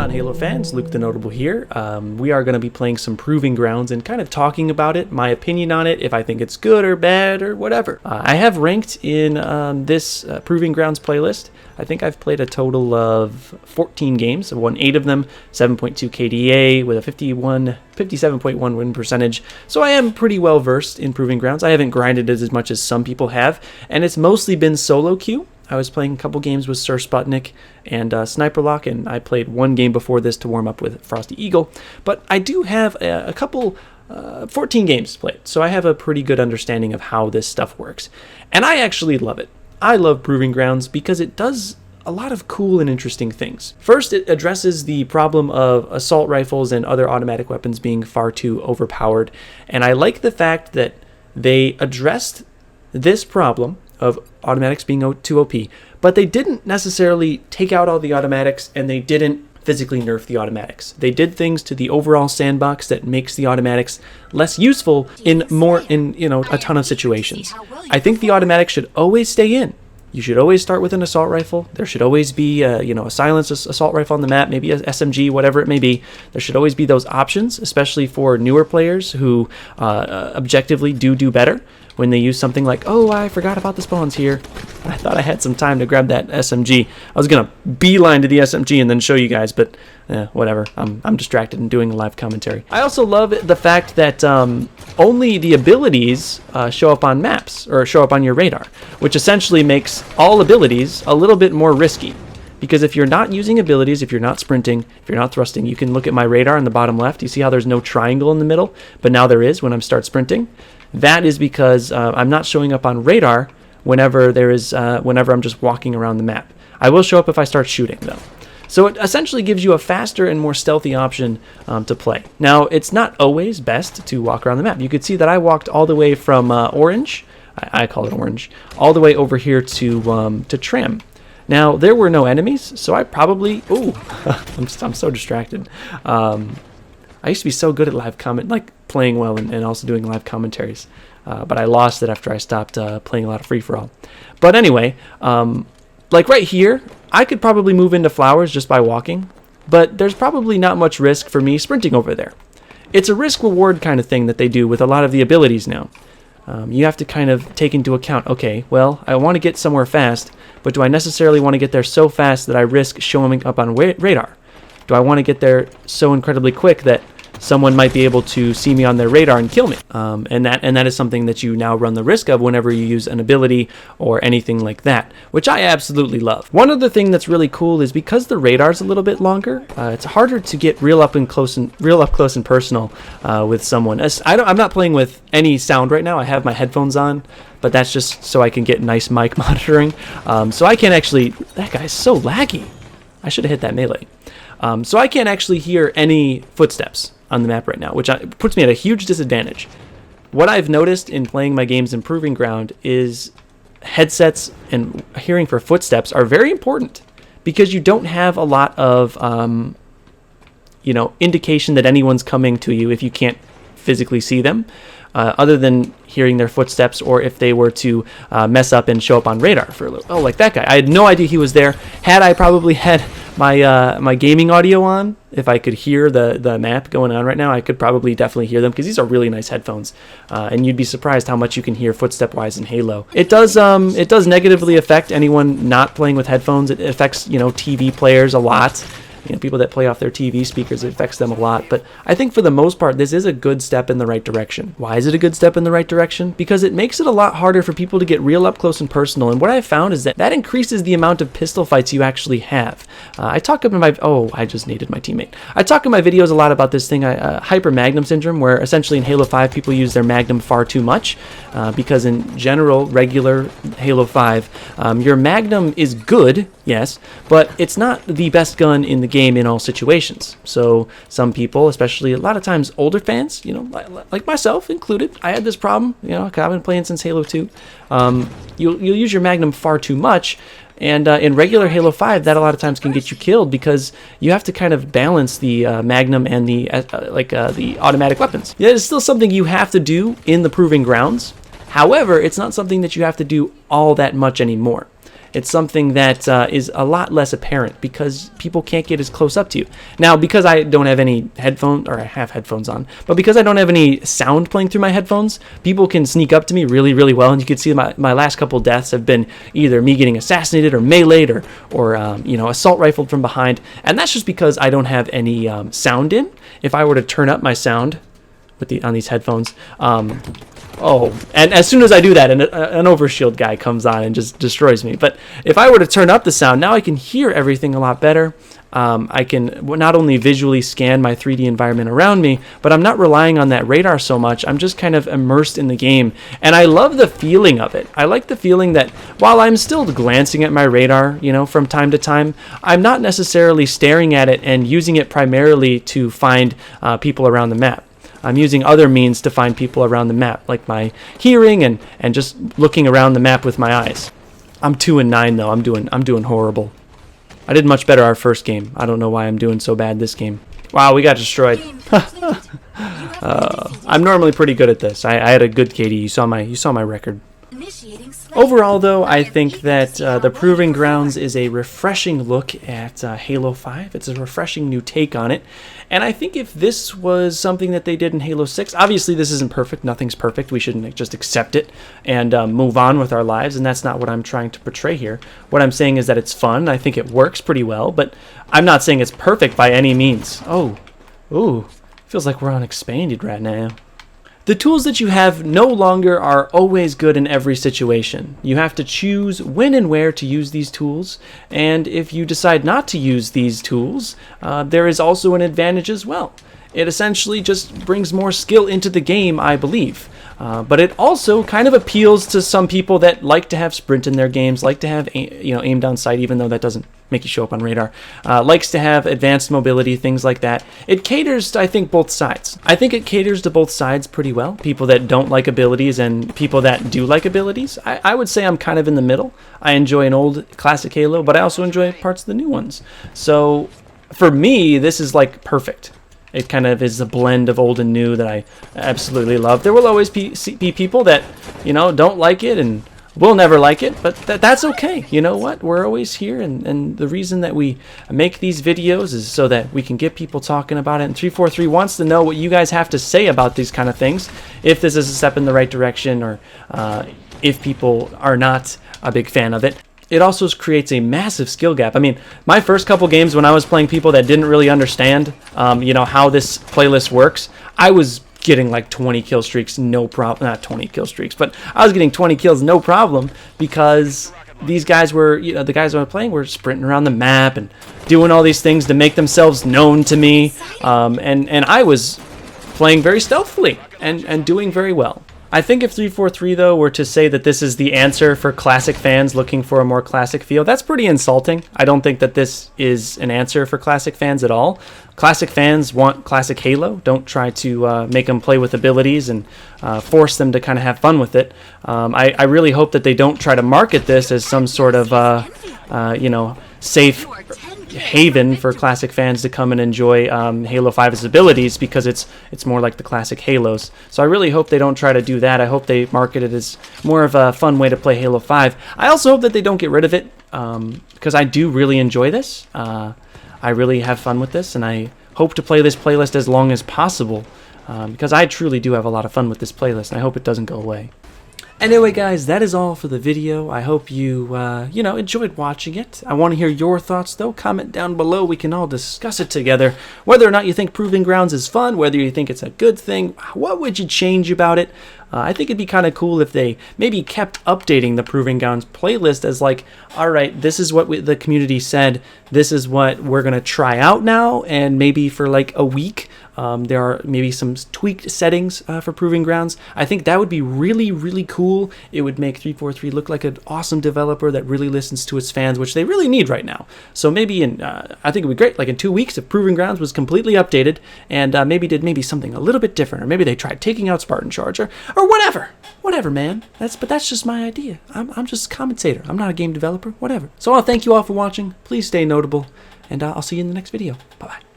on, Halo fans? Luke TheNotable here. We are going to be playing some Proving Grounds and kind of talking about it, my opinion on it, if I think it's good or bad or whatever. I have ranked in this Proving Grounds playlist. I think I've played a total of 14 games. I've won 8 of them, 7.2 KDA with a 57.1 win percentage. So I am pretty well versed in Proving Grounds. I haven't grinded it as much as some people have, and it's mostly been solo queue. I was playing a couple games with Sir Sputnik and Sniper Lock, and I played one game before this to warm up with Frosty Eagle. But I do have a couple, 14 games played, so I have a pretty good understanding of how this stuff works. And I actually love it. I love Proving Grounds because it does a lot of cool and interesting things. First, it addresses the problem of assault rifles and other automatic weapons being far too overpowered. And I like the fact that they addressed this problem of automatics being too OP, but they didn't necessarily take out all the automatics, and they didn't physically nerf the automatics. They did things to the overall sandbox that makes the automatics less useful in a ton of situations. I think the automatics should always stay in. You should always start with an assault rifle. There should always be a silenced assault rifle on the map, maybe a SMG, whatever it may be. There should always be those options, especially for newer players who objectively do better when they use something like, oh, I forgot about the spawns here. I thought I had some time to grab that SMG. I was going to beeline to the SMG and then show you guys, but whatever. I'm distracted and doing a live commentary. I also love the fact that only the abilities show up on maps, or show up on your radar, which essentially makes all abilities a little bit more risky. Because if you're not using abilities, if you're not sprinting, if you're not thrusting, you can look at my radar in the bottom left. You see how there's no triangle in the middle, but now there is when I start sprinting. That is because I'm not showing up on radar whenever I'm just walking around the map. I will show up if I start shooting, though. So it essentially gives you a faster and more stealthy option to play. Now, it's not always best to walk around the map. You could see that I walked all the way from Orange, I call it Orange, all the way over here to Tram. Now, there were no enemies, so I probably... Ooh, I'm so distracted. I used to be so good at live comment, like playing well and also doing live commentaries. But I lost it after I stopped playing a lot of free-for-all. But anyway, like right here, I could probably move into flowers just by walking. But there's probably not much risk for me sprinting over there. It's a risk-reward kind of thing that they do with a lot of the abilities now. You have to kind of take into account, okay, well, I want to get somewhere fast, but do I necessarily want to get there so fast that I risk showing up on radar? Do I want to get there so incredibly quick that someone might be able to see me on their radar and kill me? And that is something that you now run the risk of whenever you use an ability or anything like that, which I absolutely love. One other thing that's really cool is because the radar's a little bit longer, it's harder to get real up close and personal with someone. I'm not playing with any sound right now. I have my headphones on, but that's just so I can get nice mic monitoring. So I can't actually... That guy's so laggy. I should have hit that melee. So I can't actually hear any footsteps on the map right now, which puts me at a huge disadvantage. What I've noticed in playing my games in Proving Ground is headsets and hearing for footsteps are very important, because you don't have a lot of indication that anyone's coming to you if you can't physically see them, other than hearing their footsteps, or if they were to mess up and show up on radar for a little. Oh, like that guy. I had no idea he was there. Had I probably had my gaming audio on, if I could hear the map going on right now, I could probably definitely hear them, because these are really nice headphones, and you'd be surprised how much you can hear footstep-wise in Halo. It does negatively affect anyone not playing with headphones. It affects TV players a lot. People that play off their TV speakers, it affects them a lot. But I think for the most part, this is a good step in the right direction. Why is it a good step in the right direction? Because it makes it a lot harder for people to get real up close and personal. And what I've found is that increases the amount of pistol fights you actually have. I talk in my... Oh, I just needed my teammate. I talk in my videos a lot about this thing, hyper magnum syndrome, where essentially in Halo 5, people use their magnum far too much. Because in general, regular Halo 5, your magnum is good, yes, but it's not the best gun in the game in all situations. So some people, especially a lot of times older fans, like myself included, I had this problem. I've been playing since Halo 2. You'll use your magnum far too much, and in regular Halo 5, that a lot of times can get you killed, because you have to kind of balance the magnum and the automatic weapons. It is still something you have to do in the Proving Grounds. However, it's not something that you have to do all that much anymore. It's something that is a lot less apparent because people can't get as close up to you. Now, because I don't have any headphones, or I have headphones on, but because I don't have any sound playing through my headphones, people can sneak up to me really, really well. And you can see my last couple deaths have been either me getting assassinated or meleeed or assault rifled from behind. And that's just because I don't have any sound in. If I were to turn up my sound on these headphones, and as soon as I do that, an overshield guy comes on and just destroys me. But if I were to turn up the sound, now I can hear everything a lot better. I can not only visually scan my 3D environment around me, but I'm not relying on that radar so much. I'm just kind of immersed in the game, and I love the feeling of it. I like the feeling that while I'm still glancing at my radar, from time to time, I'm not necessarily staring at it and using it primarily to find people around the map. I'm using other means to find people around the map, like my hearing and just looking around the map with my eyes. I'm 2-9 though. I'm doing horrible. I did much better our first game. I don't know why I'm doing so bad this game. Wow, we got destroyed. I'm normally pretty good at this. I had a good KD. You saw my record. Overall, though, I think that the Proving Grounds is a refreshing look at Halo 5. It's a refreshing new take on it. And I think if this was something that they did in Halo 6, obviously this isn't perfect. Nothing's perfect. We shouldn't just accept it and move on with our lives. And that's not what I'm trying to portray here. What I'm saying is that it's fun. I think it works pretty well. But I'm not saying it's perfect by any means. Ooh, feels like we're on Expanded right now. The tools that you have no longer are always good in every situation. You have to choose when and where to use these tools, and if you decide not to use these tools, there is also an advantage as well. It essentially just brings more skill into the game, I believe. But it also kind of appeals to some people that like to have sprint in their games, like to have aim down sight, even though that doesn't make you show up on radar, likes to have advanced mobility, things like that. It caters to, I think, both sides. I think it caters to both sides pretty well. People that don't like abilities and people that do like abilities. I would say I'm kind of in the middle. I enjoy an old classic Halo, but I also enjoy parts of the new ones. So for me, this is like perfect. It kind of is a blend of old and new that I absolutely love. There will always be people that, don't like it and will never like it, but that's okay. You know what? We're always here, and the reason that we make these videos is so that we can get people talking about it. And 343 wants to know what you guys have to say about these kind of things, if this is a step in the right direction or if people are not a big fan of it. It also creates a massive skill gap. I mean, my first couple games when I was playing people that didn't really understand, how this playlist works, I was getting like 20 kill streaks, no problem. Not 20 kill streaks, but I was getting 20 kills, no problem, because these guys were, the guys I was playing were sprinting around the map and doing all these things to make themselves known to me, and I was playing very stealthily and doing very well. I think if 343 though were to say that this is the answer for classic fans looking for a more classic feel, that's pretty insulting. I don't think that this is an answer for classic fans at all. Classic fans want classic Halo. Don't try to make them play with abilities and force them to kind of have fun with it. I really hope that they don't try to market this as some sort of safe haven for classic fans to come and enjoy Halo 5's abilities, because it's more like the classic Halos. So I really hope they don't try to do that. I hope they market it as more of a fun way to play Halo 5. I also hope that they don't get rid of it, because I do really enjoy this. I really have fun with this, and I hope to play this playlist as long as possible, because I truly do have a lot of fun with this playlist, and I hope it doesn't go away. Anyway, guys, that is all for the video. I hope you, enjoyed watching it. I want to hear your thoughts, though. Comment down below. We can all discuss it together. Whether or not you think Proving Grounds is fun, whether you think it's a good thing, what would you change about it? I think it'd be kind of cool if they maybe kept updating the Proving Grounds playlist as like, all right, this is what the community said. This is what we're going to try out now, and maybe for like a week. There are maybe some tweaked settings for Proving Grounds. I think that would be really, really cool. It would make 343 look like an awesome developer that really listens to its fans, which they really need right now. So maybe I think it would be great, like in 2 weeks, if Proving Grounds was completely updated and maybe did something a little bit different, or maybe they tried taking out Spartan Charge, or whatever, man. But that's just my idea. I'm just a commentator. I'm not a game developer. Whatever. So I'll thank you all for watching. Please stay notable, and I'll see you in the next video. Bye bye.